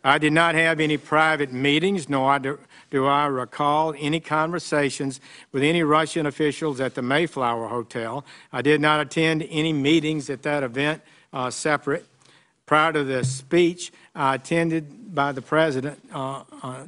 I did not have any private meetings, nor do I recall any conversations with any Russian officials at the Mayflower Hotel. I did not attend any meetings at that event separate. Prior to the speech I attended by the President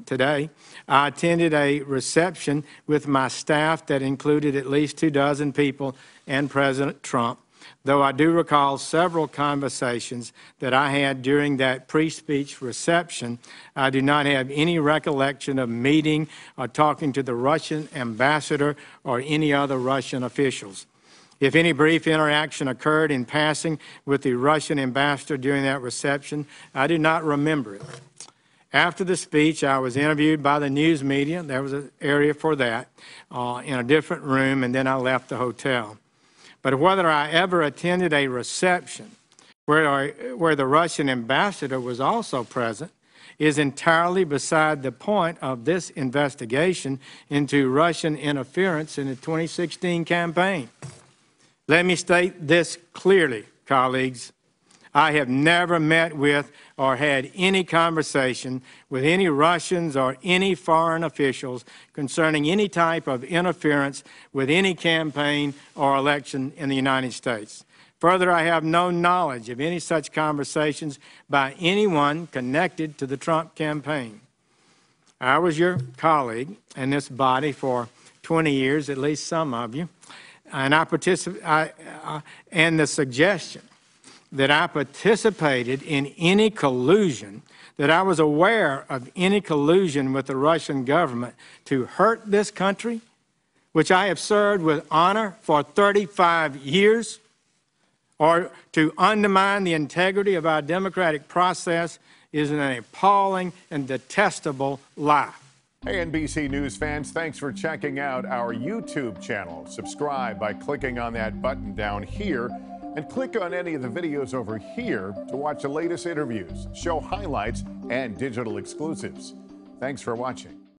today, I attended a reception with my staff that included at least 24 people and President Trump, though I do recall several conversations that I had during that pre-speech reception. I do not have any recollection of meeting or talking to the Russian ambassador or any other Russian officials. If any brief interaction occurred in passing with the Russian ambassador during that reception, I do not remember it. After the speech, I was interviewed by the news media. There was an area for that in a different room, and then I left the hotel. But whether I ever attended a reception where the Russian ambassador was also present is entirely beside the point of this investigation into Russian interference in the 2016 campaign. Let me state this clearly, colleagues. I have never met with or had any conversation with any Russians or any foreign officials concerning any type of interference with any campaign or election in the United States. Further, I have no knowledge of any such conversations by anyone connected to the Trump campaign. I was your colleague in this body for 20 years, at least some of you, and and the suggestion that I participated in any collusion, that I was aware of any collusion with the Russian government to hurt this country, which I have served with honor for 35 years, or to undermine the integrity of our democratic process, is an appalling and detestable lie. Hey, NBC News fans, thanks for checking out our YouTube channel. Subscribe by clicking on that button down here, and click on any of the videos over here to watch the latest interviews, show highlights, and digital exclusives. Thanks for watching.